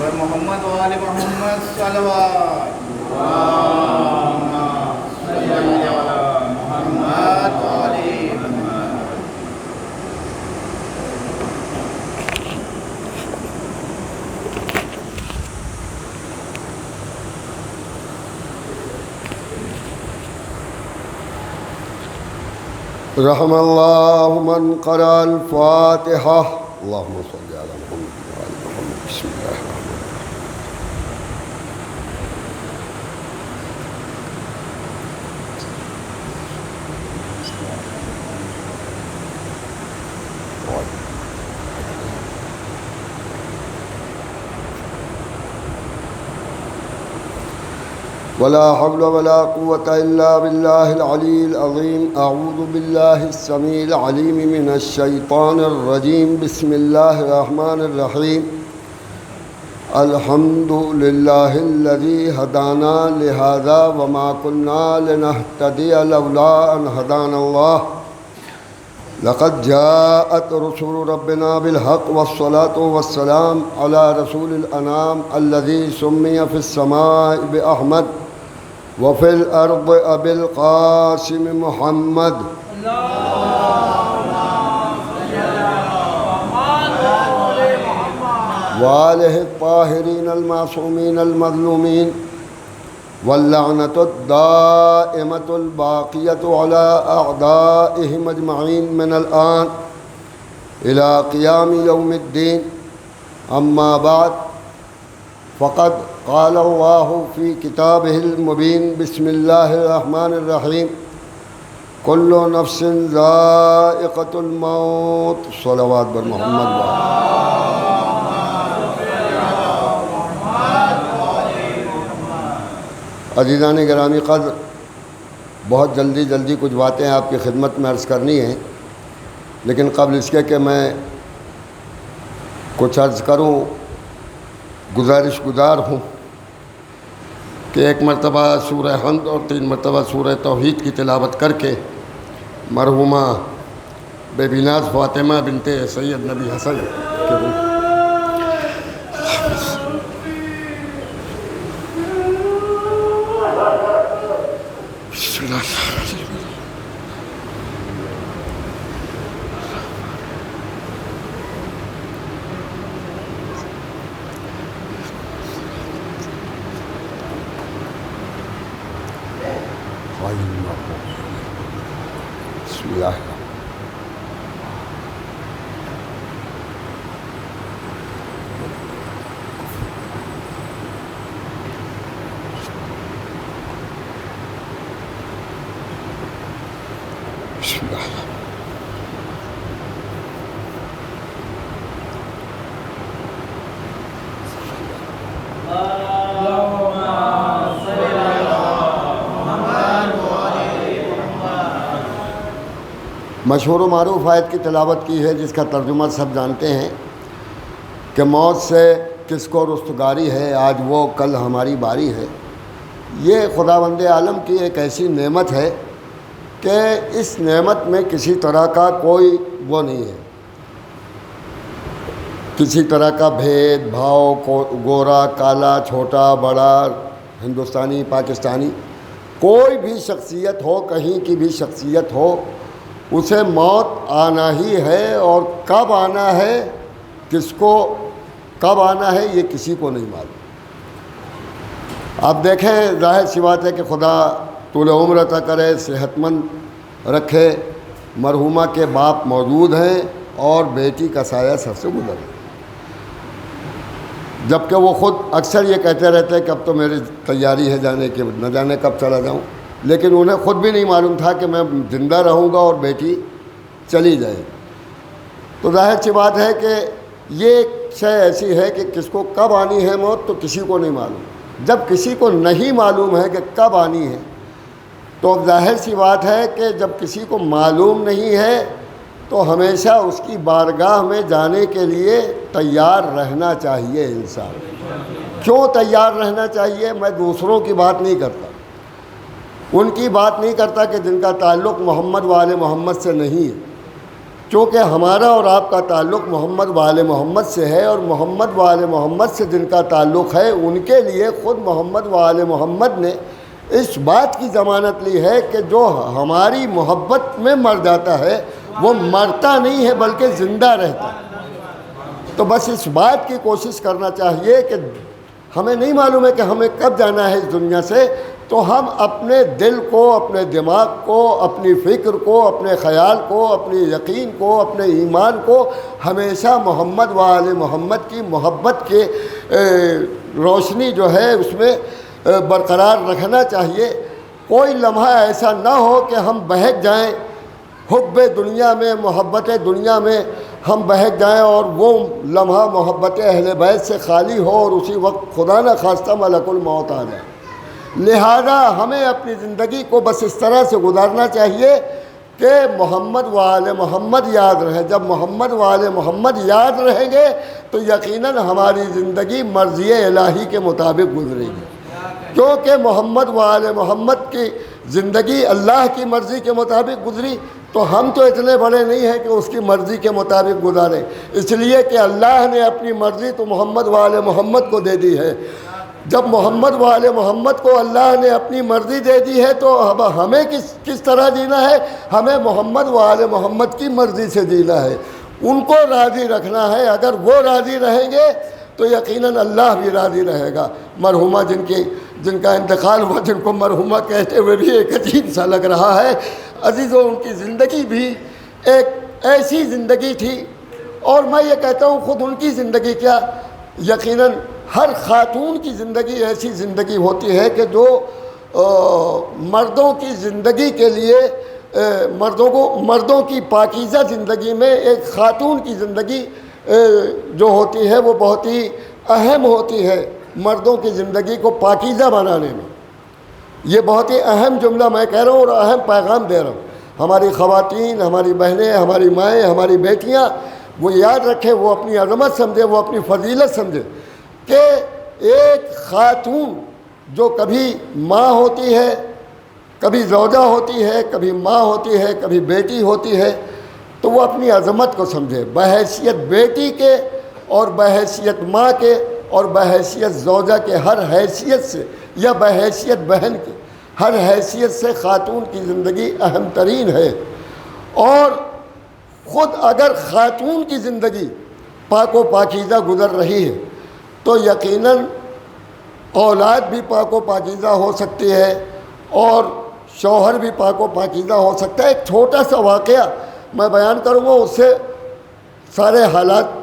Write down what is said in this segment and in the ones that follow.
بر محمد و آل محمد صلوات اللہم صلی علی محمد و آل محمد. رحم اللہ من قرأ الفاتحہ. اللہم صلی علی محمد و آل محمد. بسم اللہ الرحمن الرحیم. ولا حول ولا قوة إلا بالله العلي العظيم. أعوذ بالله السميع العليم من الشيطان الرجيم. بسم الله الرحمن الرحيم. الحمد لله الذي هدانا لهذا وما كنا لنهتدي لولا أن هدانا الله. لقد جاءت رسول ربنا بالحق والصلاة والسلام على رسول الأنام الذي سمي في السماء بأحمد وفي الأرض أبي القاسم محمد. وآله الطاهرين المعصومين المظلومين واللعنة الدائمة الباقية على أعدائهم أجمعين من الآن إلى قيام يوم الدين. أما بعد، فقد قال الله في كتابه المبين. بسم الله الرحمن الرحيم. كل نفس ذائقة الموت. صلوات بر محمد. عزیزان گرامی قدر، بہت جلدی کچھ باتیں آپ کی خدمت میں عرض کرنی ہیں، لیکن قبل اس کے کہ میں کچھ عرض کروں، گزارش گزار ہوں کہ ایک مرتبہ سورہ حمد اور 3 مرتبہ سورہ توحید کی تلاوت کر کے مرحومہ بے بی ناز فاطمہ بنت سید نبی حسن کے روح بسم اللہ. بسم اللہ. مشہور و معروف آیت کی تلاوت کی ہے، جس کا ترجمہ سب جانتے ہیں کہ موت سے کس کو رستگاری ہے، آج وہ کل ہماری باری ہے. یہ خداوند عالم کی ایک ایسی نعمت ہے کہ اس نعمت میں کسی طرح کا کوئی وہ نہیں ہے، کسی طرح کا بھید بھاؤ، گورا کالا، چھوٹا بڑا، ہندوستانی پاکستانی، کوئی بھی شخصیت ہو، کہیں کی بھی شخصیت ہو، اسے موت آنا ہی ہے. اور کب آنا ہے، کس کو کب آنا ہے، یہ کسی کو نہیں معلوم. آپ دیکھیں، ظاہر سی بات ہے کہ خدا طول عمر عطا کرے، صحت مند رکھے. مرحومہ کے باپ موجود ہیں اور بیٹی کا سایہ سر سے گزر گیا، جبکہ وہ خود اکثر یہ کہتے رہتے ہیں کہ اب تو میری تیاری ہے جانے کی، نہ جانے کب چلا جاؤں. لیکن انہیں خود بھی نہیں معلوم تھا کہ میں زندہ رہوں گا اور بیٹی چلی جائے. تو ظاہر سی بات ہے کہ یہ ایک شے ایسی ہے کہ کس کو کب آنی ہے موت، تو کسی کو نہیں معلوم. جب کسی کو نہیں معلوم ہے کہ کب آنی ہے، تو ظاہر سی بات ہے کہ جب کسی کو معلوم نہیں ہے تو ہمیشہ اس کی بارگاہ میں جانے کے لیے تیار رہنا چاہیے انسان. کیوں تیار رہنا چاہیے؟ میں دوسروں کی بات نہیں کرتا، ان کی بات نہیں کرتا کہ جن کا تعلق محمد و آل محمد سے نہیں ہے. چونکہ ہمارا اور آپ کا تعلق محمد و آل محمد سے ہے، اور محمد و آل محمد سے جن کا تعلق ہے ان کے لیے خود محمد و آل محمد نے اس بات کی ضمانت لی ہے کہ جو ہماری محبت میں مر جاتا ہے وہ مرتا نہیں ہے بلکہ زندہ رہتا ہے۔ تو بس اس بات کی کوشش کرنا چاہیے کہ ہمیں نہیں معلوم ہے کہ ہمیں کب جانا ہے اس دنیا سے، تو ہم اپنے دل کو، اپنے دماغ کو، اپنی فکر کو، اپنے خیال کو، اپنی یقین کو، اپنے ایمان کو ہمیشہ محمد و آل محمد کی محبت کے روشنی جو ہے اس میں برقرار رکھنا چاہیے۔ کوئی لمحہ ایسا نہ ہو کہ ہم بہک جائیں حب دنیا میں، محبت دنیا میں ہم بہک جائیں اور وہ لمحہ محبت اہل بیت سے خالی ہو اور اسی وقت خدا نہ خواستہ ملک الموت آ جائے۔ لہذا ہمیں اپنی زندگی کو بس اس طرح سے گزارنا چاہیے کہ محمد و آل محمد یاد رہے۔ جب محمد و آل محمد یاد رہیں گے تو یقیناً ہماری زندگی مرضی الہی کے مطابق گزرے گی، کیونکہ محمد و آل محمد کی زندگی اللہ کی مرضی کے مطابق گزری تو ہم تو اتنے بڑے نہیں ہیں کہ اس کی مرضی کے مطابق گزاریں، اس لیے کہ اللہ نے اپنی مرضی تو محمد و آل محمد کو دے دی ہے۔ جب محمد و آل محمد کو اللہ نے اپنی مرضی دے دی ہے تو اب ہمیں کس طرح جینا ہے؟ ہمیں محمد و آل محمد کی مرضی سے جینا ہے، ان کو راضی رکھنا ہے۔ اگر وہ راضی رہیں گے تو یقیناً اللہ بھی راضی رہے گا۔ مرحومہ جن کا انتقال ہوا، جن کو مرحومہ کہتے ہوئے بھی ایک عجیب سا لگ رہا ہے، عزیزوں ان کی زندگی بھی ایک ایسی زندگی تھی، اور میں یہ کہتا ہوں خود ان کی زندگی کیا، یقیناً ہر خاتون کی زندگی ایسی زندگی ہوتی ہے کہ جو مردوں کی زندگی کے لیے مردوں کی پاکیزہ زندگی میں ایک خاتون کی زندگی جو ہوتی ہے وہ بہت ہی اہم ہوتی ہے مردوں کی زندگی کو پاکیزہ بنانے میں۔ یہ بہت ہی اہم جملہ میں کہہ رہا ہوں اور اہم پیغام دے رہا ہوں۔ ہماری خواتین، ہماری بہنیں، ہماری مائیں، ہماری بیٹیاں وہ یاد رکھیں، وہ اپنی عظمت سمجھے، وہ اپنی فضیلت سمجھے کہ ایک خاتون جو کبھی ماں ہوتی ہے، کبھی زوجہ ہوتی ہے، کبھی ماں ہوتی ہے، کبھی بیٹی ہوتی ہے، تو وہ اپنی عظمت کو سمجھے، بحیثیت بیٹی کے اور بحیثیت ماں کے اور بحیثیت زوجہ کے، ہر حیثیت سے، یا بحیثیت بہن کے، ہر حیثیت سے خاتون کی زندگی اہم ترین ہے۔ اور خود اگر خاتون کی زندگی پاک و پاکیزہ گزر رہی ہے تو یقیناً اولاد بھی پاک و پاکیزہ ہو سکتی ہے اور شوہر بھی پاک و پاکیزہ ہو سکتا ہے۔ ایک چھوٹا سا واقعہ میں بیان کروں گا، اس سے سارے حالات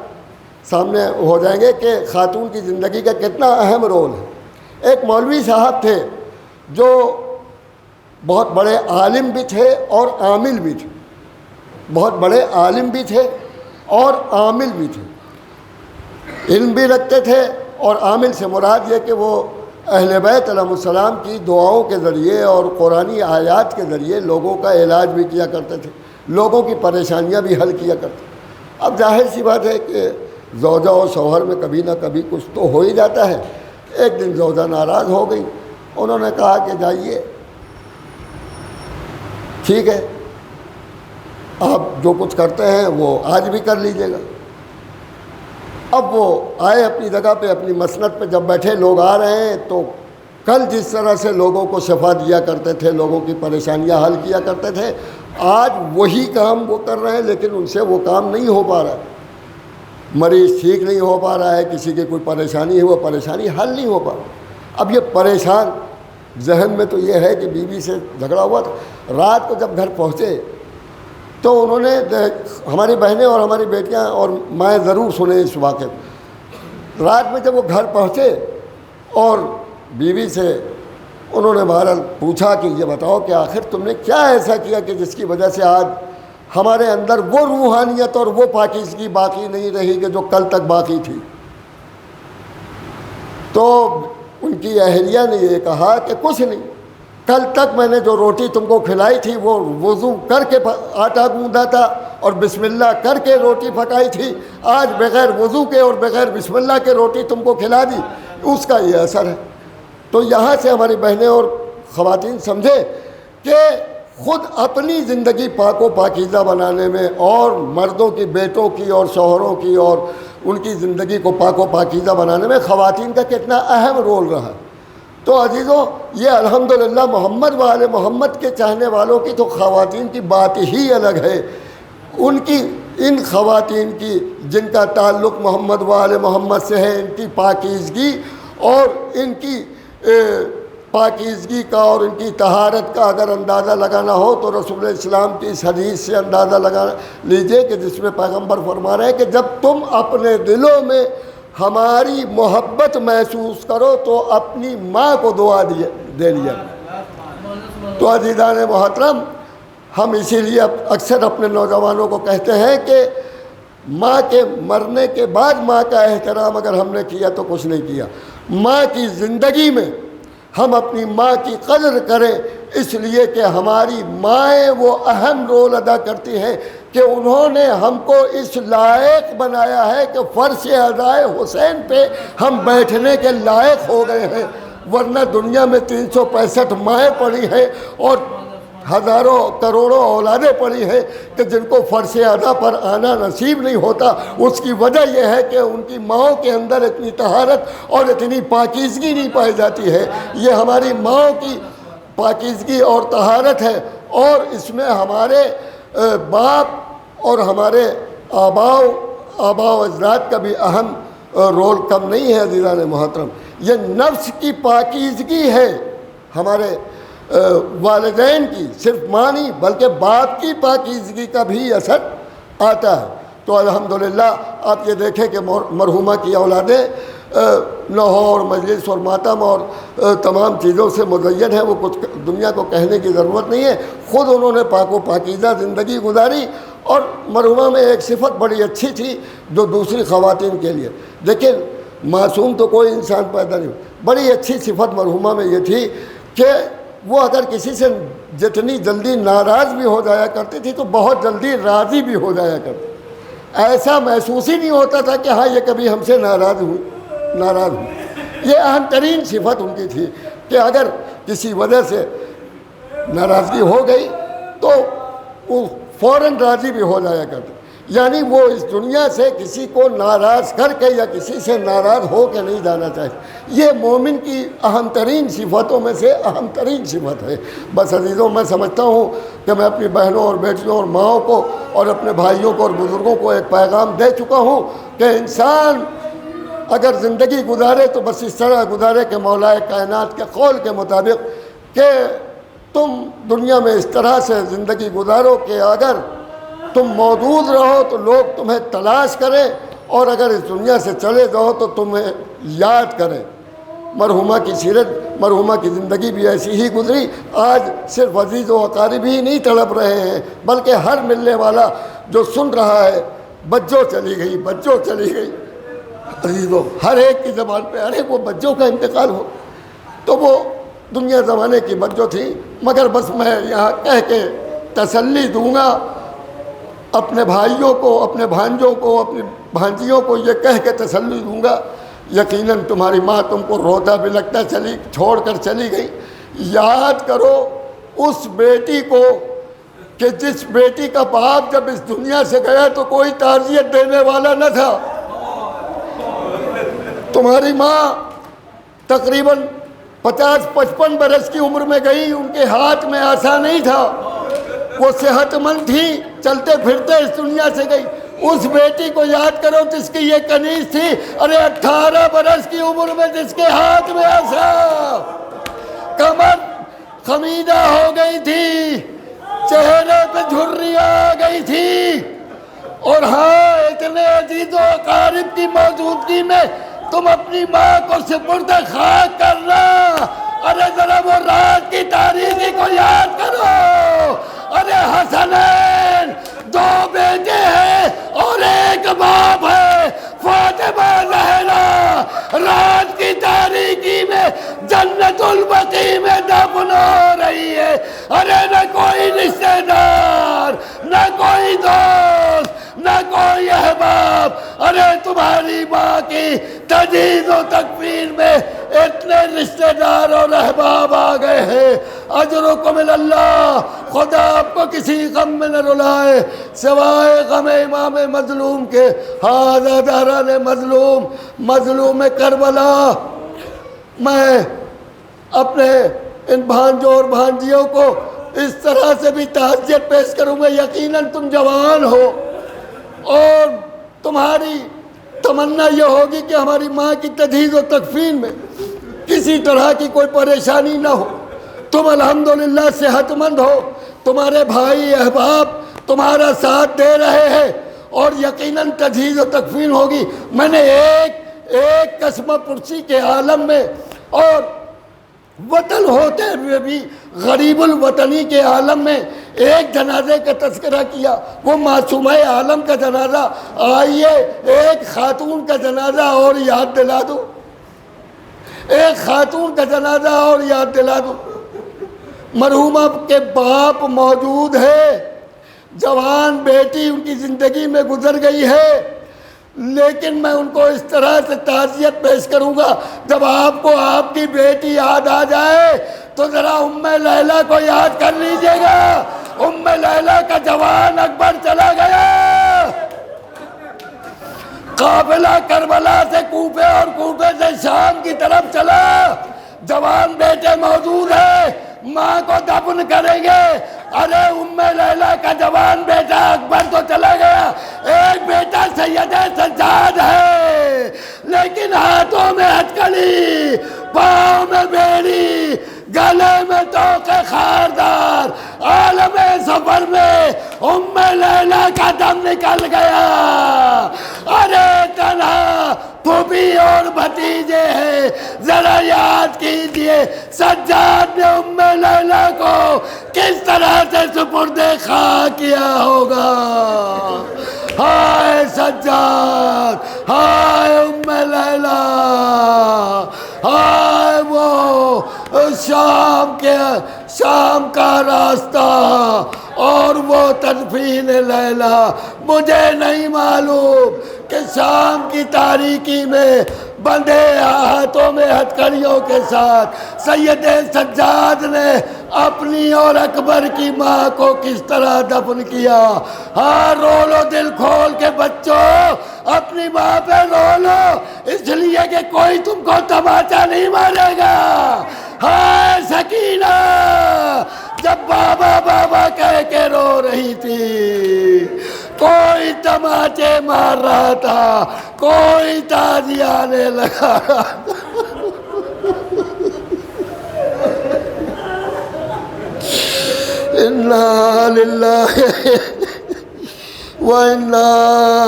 سامنے ہو جائیں گے کہ خاتون کی زندگی کا کتنا اہم رول ہے۔ ایک مولوی صاحب تھے جو بہت بڑے عالم بھی تھے اور عامل بھی تھے، بہت بڑے عالم بھی تھے اور عامل بھی تھے، علم بھی رکھتے تھے، اور عامل سے مراد یہ کہ وہ اہل بیت علیہ السلام کی دعاؤں کے ذریعے اور قرآنی آیات کے ذریعے لوگوں کا علاج بھی کیا کرتے تھے، لوگوں کی پریشانیاں بھی حل کیا کرتے تھے۔ اب ظاہر سی بات ہے کہ زوجہ اور شوہر میں کبھی نہ کبھی کچھ تو ہو ہی جاتا ہے۔ ایک دن زوجہ ناراض ہو گئی، انہوں نے کہا کہ جائیے ٹھیک ہے آپ جو کچھ کرتے ہیں وہ آج بھی کر لیجیے گا۔ اب وہ آئے اپنی جگہ پہ، اپنی مسند پہ، جب بیٹھے لوگ آ رہے ہیں تو کل جس طرح سے لوگوں کو شفا دیا کرتے تھے، لوگوں کی پریشانیاں حل کیا کرتے تھے، آج وہی کام وہ کر رہے ہیں، لیکن ان سے وہ کام نہیں ہو پا رہا ہے۔ مریض ٹھیک نہیں ہو پا رہا ہے، کسی کی کوئی پریشانی ہے، وہ پریشانی حل نہیں ہو پا رہا۔ اب یہ پریشان ذہن میں تو یہ ہے کہ بیوی سے جھگڑا ہوا تھا۔ رات کو جب گھر پہنچے تو انہوں نے، ہماری بہنیں اور ہماری بیٹیاں اور مائیں ضرور سنیں اس واقعے کو، رات میں جب وہ گھر پہنچے اور بیوی سے انہوں نے بہرحال پوچھا کہ یہ بتاؤ کہ آخر تم نے کیا ایسا کیا کہ جس کی وجہ سے آج ہمارے اندر وہ روحانیت اور وہ پاکیزگی باقی نہیں رہی کہ جو کل تک باقی تھی۔ تو ان کی اہلیہ نے یہ کہا کہ کچھ نہیں، کل تک میں نے جو روٹی تم کو کھلائی تھی وہ وضو کر کے آٹا گوندا تھا اور بسم اللہ کر کے روٹی پکائی تھی، آج بغیر وضو کے اور بغیر بسم اللہ کے روٹی تم کو کھلا دی، اس کا یہ اثر ہے۔ تو یہاں سے ہماری بہنیں اور خواتین سمجھے کہ خود اپنی زندگی پاک و پاکیزہ بنانے میں اور مردوں کی، بیٹوں کی اور شوہروں کی اور ان کی زندگی کو پاک و پاکیزہ بنانے میں خواتین کا کتنا اہم رول رہا۔ تو عزیزوں، یہ الحمدللہ محمد و آل محمد کے چاہنے والوں کی تو خواتین کی بات ہی الگ ہے۔ ان خواتین کی جن کا تعلق محمد و آل محمد سے ہے، ان کی پاکیزگی اور ان کی پاکیزگی کا اور ان کی طہارت کا اگر اندازہ لگانا ہو تو رسول اسلام کی اس حدیث سے اندازہ لگا لیجئے کہ جس میں پیغمبر فرما رہے ہیں کہ جب تم اپنے دلوں میں ہماری محبت محسوس کرو تو اپنی ماں کو دعا دے لیا۔ تو عزیزان محترم، ہم اسی لیے اکثر اپنے نوجوانوں کو کہتے ہیں کہ ماں کے مرنے کے بعد ماں کا احترام اگر ہم نے کیا تو کچھ نہیں کیا۔ ماں کی زندگی میں ہم اپنی ماں کی قدر کریں، اس لیے کہ ہماری مائیں وہ اہم رول ادا کرتی ہیں کہ انہوں نے ہم کو اس لائق بنایا ہے کہ فرش ادائے حسین پہ ہم بیٹھنے کے لائق ہو گئے ہیں، ورنہ دنیا میں 365 مائیں پڑی ہیں اور ہزاروں کروڑوں اولادیں پڑی ہیں کہ جن کو فرش ادا پر آنا نصیب نہیں ہوتا۔ اس کی وجہ یہ ہے کہ ان کی ماؤں کے اندر اتنی طہارت اور اتنی پاکیزگی نہیں پائی جاتی ہے۔ یہ ہماری ماؤں کی پاکیزگی اور طہارت ہے، اور اس میں ہمارے باپ اور ہمارے آباء و اجداد کا بھی اہم رول کم نہیں ہے۔ عزیزان محترم، یہ نفس کی پاکیزگی ہے ہمارے والدین کی، صرف ماں نہیں بلکہ باپ کی پاکیزگی کا بھی اثر آتا ہے۔ تو الحمدللہ آپ یہ دیکھیں کہ مرحومہ کی اولادیں نوحہ اور مجلس اور ماتم اور تمام چیزوں سے مزین ہیں، وہ کچھ دنیا کو کہنے کی ضرورت نہیں ہے۔ خود انہوں نے پاک و پاکیزہ زندگی گزاری، اور مرحومہ میں ایک صفت بڑی اچھی تھی جو دوسری خواتین کے لیے، لیکن معصوم تو کوئی انسان پیدا نہیں، بڑی اچھی صفت مرحومہ میں یہ تھی کہ وہ اگر کسی سے جتنی جلدی ناراض بھی ہو جایا کرتی تھی تو بہت جلدی راضی بھی ہو جایا کرتی۔ ایسا محسوس ہی نہیں ہوتا تھا کہ ہاں یہ کبھی ہم سے ناراض ہوئی۔ یہ اہم ترین صفت ان کی تھی کہ اگر کسی وجہ سے ناراضگی ہو گئی تو وہ فوراً راضی بھی ہو جایا کرتے، یعنی وہ اس دنیا سے کسی کو ناراض کر کے یا کسی سے ناراض ہو کے نہیں جانا چاہتے۔ یہ مومن کی اہم ترین صفتوں میں سے اہم ترین صفت ہے۔ بس عزیزوں، میں سمجھتا ہوں کہ میں اپنی بہنوں اور بیٹیوں اور ماؤں کو اور اپنے بھائیوں کو اور بزرگوں کو ایک پیغام دے چکا ہوں کہ انسان اگر زندگی گزارے تو بس اس طرح گزارے کہ مولا کائنات کے قول کے مطابق کہ تم دنیا میں اس طرح سے زندگی گزارو کہ اگر تم موجود رہو تو لوگ تمہیں تلاش کریں، اور اگر اس دنیا سے چلے جاؤ تو تمہیں یاد کریں۔ مرحومہ کی سیرت، مرحومہ کی زندگی بھی ایسی ہی گزری۔ آج صرف عزیز و اقارب ہی نہیں تڑپ رہے ہیں بلکہ ہر ملنے والا جو سن رہا ہے بچوں چلی گئی، بچوں چلی گئی۔ عزیزوں، ہر ایک کی زبان پہ ارے وہ بچوں کا انتقال ہو، تو وہ دنیا زمانے کی بچوں تھی، مگر بس میں یہاں کہہ کے تسلی دوں گا اپنے بھائیوں کو، اپنے بھانجوں کو، اپنی بھانجیوں کو یہ کہہ کے تسلی دوں گا، یقیناً تمہاری ماں تم کو روتا بھی لگتا چھوڑ کر چلی گئی۔ یاد کرو اس بیٹی کو کہ جس بیٹی کا باپ جب اس دنیا سے گیا تو کوئی تعزیت دینے والا نہ تھا۔ تمہاری ماں تقریباً 50-55 برس کی عمر میں گئی، ان کے ہاتھ میں آسا نہیں تھا، وہ صحت مند تھی، چلتے پھرتے اس دنیا سے گئی۔ اس بیٹی کو یاد کرو جس کی یہ کنیز تھی، ارے 18 برس کی عمر میں جس کے ہاتھ میں آسا، کمر خمیدہ ہو گئی تھی، چہرے پہ جھریاں آ گئی تھی، اور ہاں اتنے عزیز و اقارب کی موجودگی میں تم اپنی ماں کو سپرد خاک کرنا۔ ارے ذرا وہ رات کی تاریخی کو یاد کرو، ارے حسنین 2 بیٹے ہیں اور 1 باپ ہے، فاطمہ زہرا رات کی تاریخی میں جنت البقیع میں دفن ہو رہی ہے۔ ارے نہ کوئی رشتہ دار، نہ کوئی دوست، نہ کوئی احباب، ارے تمہاری ماں کی تجہیز و تکفین میں اتنے رشتہ دار اور احباب آ گئے ہیں۔ اجرکم اللہ، خدا آپ کو کسی غم میں نہ رلائے سوائے غم امام مظلوم کے۔ ھذا داران مظلوم، مظلوم کربلا۔ میں اپنے ان بھانجوں اور بھانجیوں کو اس طرح سے بھی تعزیت پیش کروں گا، یقیناً تم جوان ہو اور تمہاری تمنا یہ ہوگی کہ ہماری ماں کی تجہیز و تکفین میں کسی طرح کی کوئی پریشانی نہ ہو۔ تم الحمدللہ صحت مند ہو، تمہارے بھائی احباب تمہارا ساتھ دے رہے ہیں اور یقیناً تجہیز و تکفین ہوگی۔ میں نے ایک قسمہ پرسی کے عالم میں اور وطن ہوتے ہوئے بھی غریب الوطنی کے عالم میں ایک جنازے کا تذکرہ کیا، وہ معصومہ عالم کا جنازہ۔ آئیے ایک خاتون کا جنازہ اور یاد دلا دو، ایک خاتون کا جنازہ اور یاد دلا دو۔ مرحومہ کے باپ موجود ہے، جوان بیٹی ان کی زندگی میں گزر گئی ہے، لیکن میں ان کو اس طرح سے تعزیت پیش کروں گا، جب آپ کو آپ کی بیٹی یاد آ جائے تو ذرا ام لیلہ کو یاد کر لیجئے گا۔ ام لیلہ کا جوان اکبر چلا گیا، قافلہ کربلا سے کوفے اور کوفے سے شام کی طرف چلا، جوان بیٹے موجود ہیں، ماں کو دفن کریں گے۔ ارے ام لیلہ کا جوان بیٹا اکبر تو چلا گیا، ایک بیٹا سید سجاد ہے، لیکن ہاتھوں میں ہتھکڑی، پاؤں میں بیڑی، گلے میں توق خاردار، عالم سفر میں ام لیلہ کا دم نکل گیا۔ ارے تنہا پھوپھی اور بھتیجے ہیں، ذرا یاد کیجئے سجاد نے ام لیلہ کو کس طرح سے سپرد خاک کیا ہوگا۔ ہائے سجاد، ہائے ام لیلہ، ہائے وہ شام کا راستہ اور وہ تدفین لیلہ۔ مجھے نہیں معلوم کہ شام کی تاریکی میں بندھے ہاتھوں میں ہتھکڑیوں کے ساتھ سید سجاد نے اپنی اور اکبر کی ماں کو کس طرح دفن کیا۔ ہاں رو لو دل کھول کے بچوں، اپنی ماں پہ رو لو، اس لیے کہ کوئی تم کو تماچا نہیں مارے گا۔ ہائے سکینہ، جب بابا بابا کہہ کے رو رہی تھی، کوئی تماچے مار رہا تھا، کوئی تازیانے لگا رہا تھا۔ اِنَّا لِلَّهِ وَإِنَّا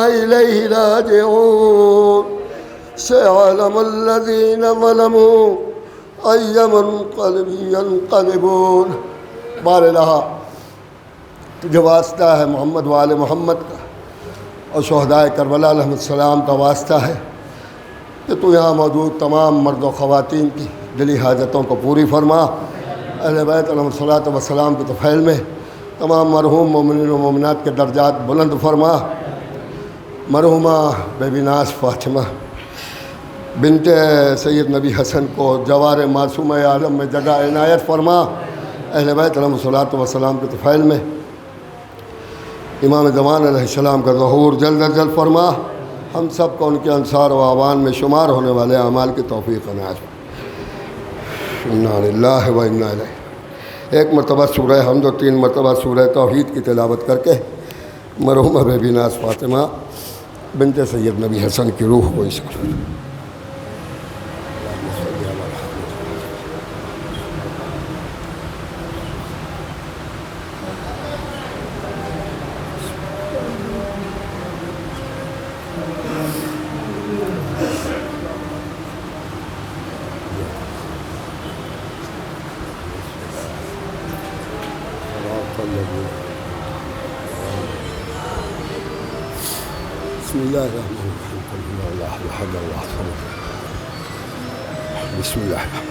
إِلَيْهِ رَاجِعُونَ سَيَعْلَمُ الَّذِينَ ظَلَمُوا أَيَّ مُنقَلِبٍ يَنقَلِبُونَ۔ بار الہ تجھے واسطہ ہے محمد و آل محمد کا اور شہدائے کربلا علیہ السلام کا واسطہ ہے کہ تو یہاں موجود تمام مرد و خواتین کی دلی حاجتوں کو پوری فرما۔ اہل بیت علیہ الصلوۃ والسلام کے طفیل میں تمام مرحوم مومنین و مومنات کے درجات بلند فرما۔ مرحومہ بی بی ناز فاطمہ بنت سید نبی حسن کو جوار معصومہ عالم میں جگہ عنایت فرما۔ اہل بیت علیہ الصلوۃ والسلام کے طفیل میں امام زمان علیہ السلام کا ظہور جلد از جلد فرما۔ ہم سب کو ان کے انصار و اعوان میں شمار ہونے والے اعمال کی توفیق عنایت فرما۔ اِنَّا لِلَّهِ وَإِنَّا إِلَيْهِ۔ ایک مرتبہ سورہ حمد و 3 مرتبہ سورہ توحید کی تلاوت کر کے مرحومہ بی بی ناز فاطمہ بنت سید نبی حسن کی روح کو اس بسم اللہ الرحمن الرحیم۔ بسم اللہ الرحمن۔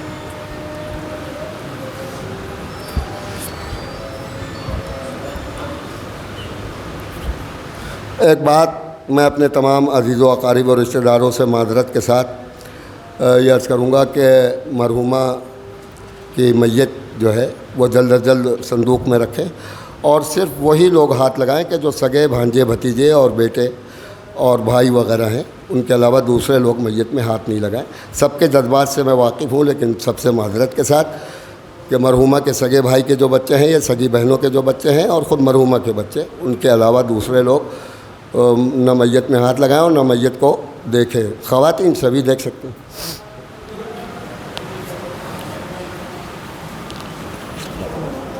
ایک بات میں اپنے تمام عزیز و اقارب و رشتہ داروں سے معذرت کے ساتھ یہ عرض کروں گا کہ مرحومہ کی میت جو ہے وہ جلد از جلد صندوق میں رکھیں، اور صرف وہی لوگ ہاتھ لگائیں کہ جو سگے بھانجے بھتیجے اور بیٹے اور بھائی وغیرہ ہیں، ان کے علاوہ دوسرے لوگ میت میں ہاتھ نہیں لگائیں۔ سب کے جذبات سے میں واقف ہوں، لیکن سب سے معذرت کے ساتھ کہ مرحومہ کے سگے بھائی کے جو بچے ہیں یا سگی بہنوں کے جو بچے ہیں اور خود مرحومہ کے بچے، ان کے علاوہ دوسرے لوگ نہ میت میں ہاتھ لگائیں اور نہ میت کو دیکھیں۔ خواتین سبھی دیکھ سکتے ہیں۔